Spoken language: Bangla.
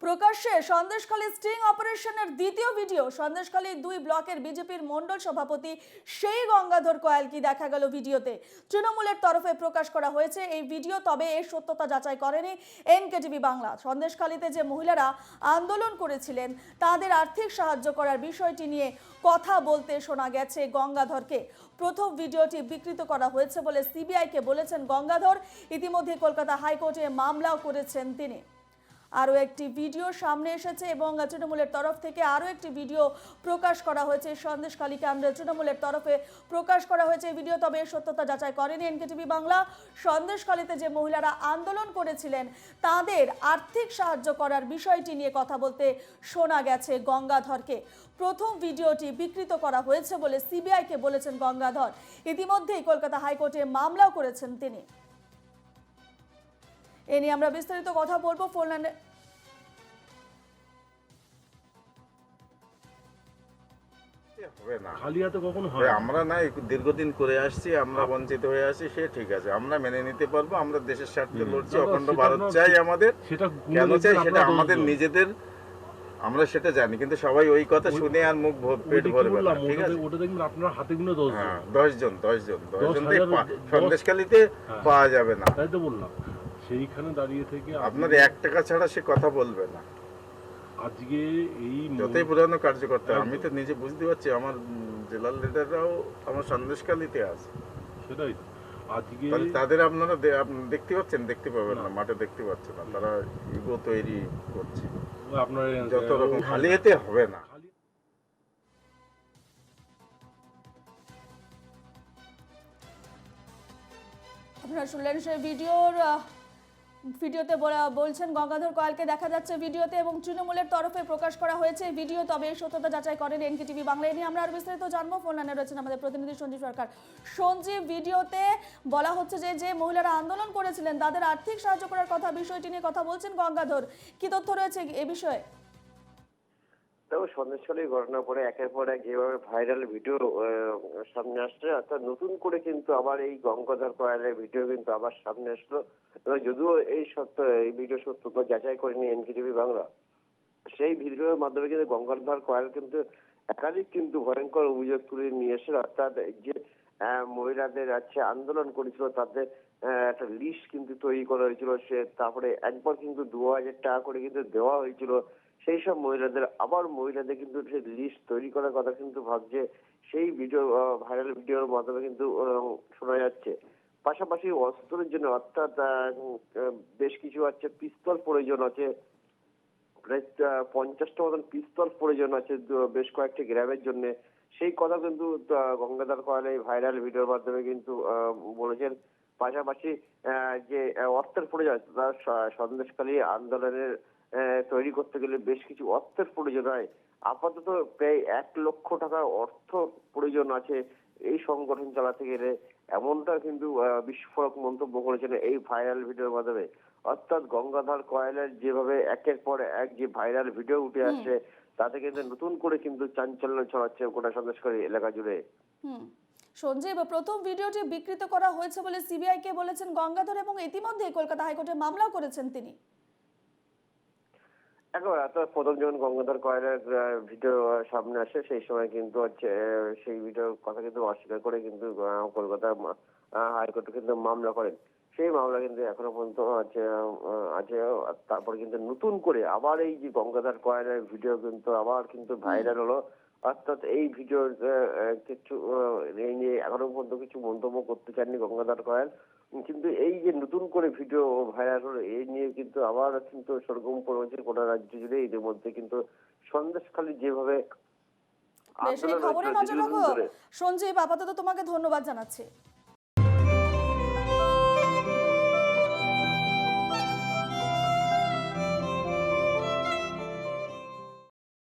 প্রকাশ্যে সন্দেশখালী স্টিং অপারেশনের দ্বিতীয় ভিডিও। সন্দেশখালী 2 ব্লকের বিজেপির মণ্ডল সভাপতি সেই গঙ্গাধর কয়াল কি দেখা গেল ভিডিওতে। তৃণমূলের তরফে প্রকাশ করা হয়েছে এই ভিডিও, তবে এর সত্যতা যাচাই করেনি এনকেটিভি বাংলা। সন্দেশখালীতে যে মহিলারা আন্দোলন করেছিলেন তাদের আর্থিক সাহায্য করার বিষয়টি নিয়ে কথা বলতে শোনা গেছে গঙ্গাধরকে। প্রথম ভিডিওটি বিকৃত করা হয়েছে বলে সিবিআইকে বলেছেন গঙ্গাধর। ইতিমধ্যে কলকাতা হাইকোর্টে মামলাও করেছেন তিনি। আরও একটি ভিডিও সামনে এসেছে এবং তৃণমূলের তরফ থেকে আরও একটি ভিডিও প্রকাশ করা হয়েছে। সন্দেশখালী কেন্দ্রে তৃণমূলের তরফে প্রকাশ করা হয়েছে এই ভিডিও, তবে এর সত্যতা যাচাই করেনি এনকেটিভি বাংলা। সন্দেশখালীতে যে মহিলারা আন্দোলন করেছিলেন তাদের আর্থিক সাহায্য করার বিষয়টি নিয়ে কথা বলতে শোনা গেছে গঙ্গাধরকে। প্রথম ভিডিওটি বিকৃত করা হয়েছে বলে সিবিআইকে বলেছেন গঙ্গাধর। ইতিমধ্যেই কলকাতা হাইকোর্টে মামলাও করেছেন তিনি। এ নিয়ে আমরা বিস্তারিত কথা বলবো ফোন লাইনে। খালি হাতে কখনো হয়? আমরা না দীর্ঘদিন করে আসছি, আমরা বঞ্চিত হয়ে আসছি, সে ঠিক আছে, আমরা মেনে নিতে পারবো। আমরা দেশের স্বার্থে লড়ছি, অখণ্ড ভারত চাই আমাদের। কেন চাই সেটা আমাদের নিজেদের, আমরা সেটা জানি, কিন্তু সবাই ওই কথা শুনে আর মুখ পেট ভরবে না। ঠিক আছে, ওটা দেখবেন আপনার হাতে গুনে 10 জন। 10 জন সন্দেশখালীতে পাওয়া যাবে না। তাই তো বললাম, সেইখানে দাঁড়িয়ে থেকে আপনার 1 টাকা ছাড়া সে কথা বলবে না। আজকে এই যতই পুরানো কার্যকর্তা, আমি তো নিজে বুঝতে পারছি, আমার জেলার লিডাররাও আমার সন্দেশখালীতে আছে। সেটাই আজকে তাদের আপনারা দেখতে পাচ্ছেন, দেখতে পাবেন না, মাঠে দেখতে পাচ্ছেন না, তারা ইগো তৈরি করছে। আপনার যত রকম খালি হাতে হবে না। আপনারা শুনলেন সেই ভিডিওতে বলছেন গঙ্গাধর কয়ালকে দেখা যাচ্ছে ভিডিওতে, এবং তৃণমূলের তরফে প্রকাশ করা হয়েছে ভিডিও, তবে এর সত্যতা যাচাই করেন এনকেটিভি বাংলা। নিয়ে আমরা আর বিস্তারিত জানবো। ফোন লাইনে রয়েছেন আমাদের প্রতিনিধি সঞ্জীব সরকার। সঞ্জীব, ভিডিওতে বলা হচ্ছে যে মহিলারা আন্দোলন করেছিলেন তাদের আর্থিক সাহায্য করার কথা, বিষয়টি নিয়ে কথা বলছেন গঙ্গাধর। কি তথ্য রয়েছে এ বিষয়ে? তবে সন্দেশখালীর ঘটনার পরে একের পর এক যেভাবে ভাইরাল ভিডিও সামনে আসছে, অর্থাৎ নতুন করে কিন্তু আবার এই গঙ্গাধর কয়ালের ভিডিও কিন্তু আবার সামনে আসলো। যদিও এই ভিডিও সত্যতা যাচাই করেনি এনকেটিভি বাংলা, সেই ভিডিওর মাধ্যমে কিন্তু গঙ্গাধর কয়াল কিন্তু একাধিক কিন্তু ভয়ঙ্কর অভিযোগ তুলে নিয়ে এসে, অর্থাৎ যে মহিলাদের আন্দোলন করেছিল তাদের একটা লিস্ট কিন্তু তৈরি করা হয়েছিল। তারপরে একবার কিন্তু 2000 টাকা করে কিন্তু দেওয়া হয়েছিল সেই সব মহিলাদের কিন্তু সেই লিস্ট তৈরি করার কথা কিন্তু ভাবছে সেই ভিডিও, ভাইরাল ভিডিওর মাধ্যমে কিন্তু শোনা যাচ্ছে। পাশাপাশি অস্ত্রের জন্য, অর্থাৎ বেশ কিছু পিস্তল প্রয়োজন আছে, প্রায় 50টা মতন পিস্তল প্রয়োজন আছে বেশ কয়েকটি গ্রামের জন্য। সেই কথা কিন্তু গঙ্গাধর কয়াল এই ভাইরাল ভিডিওর মাধ্যমে কিন্তু বলেছেন। পাশাপাশি যে অস্ত্রের প্রয়োজন, তার সন্দেশখালী আন্দোলনের তৈরি করতে গেলে বেশ কিছু অর্থের প্রয়োজন হয়। আপাতত প্রায় 1 লক্ষ টাকা অর্থ প্রয়োজন আছে এই সংগঠন চালাতে গেলে, এমনটা কিন্তু বিস্ফোরক মন্তব্য করেছেন এই ভাইরাল ভিডিওর মাধ্যমে। অর্থাৎ গঙ্গাধর কয়ালের যেভাবে একের পর এক যে ভাইরাল ভিডিও উঠে আসছে, তাতে কিন্তু নতুন করে কিন্তু চাঞ্চল্য ছড়াচ্ছে গোটা সন্দেশখালী এলাকা জুড়ে। সঞ্জীব, প্রথম ভিডিওটি বিকৃত করা হয়েছে বলে সিবিআইকে বলেছেন গঙ্গাধর, এবং ইতিমধ্যে কলকাতা হাইকোর্টে মামলাও করেছেন তিনি। প্রথম যখন গঙ্গাধর কয়ালের ভিডিও সামনে আসে, সেই সময় কিন্তু সেই ভিডিওর কথা কিন্তু অস্বীকার করে কিন্তু কলকাতা হাইকোর্টে কিন্তু মামলা করেন। সেই মামলা কিন্তু এখনো পর্যন্ত আছে। তারপরে কিন্তু নতুন করে আবার এই যে গঙ্গাধর কয়ালের ভিডিও কিন্তু আবার কিন্তু ভাইরাল হলো। অর্থাৎ এই ভিডিও কিছু এই নিয়ে এখনো পর্যন্ত কিছু মন্তব্য করতে চাননি গঙ্গাধর কয়াল, কিন্তু এই যে নতুন করে ভিডিও ভাইরাল হলো এই নিয়ে কিন্তু আবার কিন্তু সরগম পড়েছে গোটা রাজ্য জুড়ে। এর মধ্যে কিন্তু সন্দেশখালী যেভাবে খবরে নজর রাখো সঞ্জীব, আপাতত তোমাকে ধন্যবাদ জানাচ্ছি।